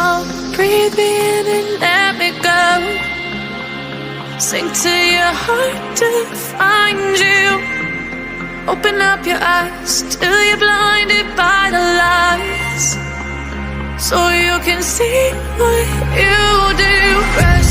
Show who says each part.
Speaker 1: So breathe me in and let me go. Sink to your heart to find you. Open up your eyes till you're blinded by the lies, so you can see what you do.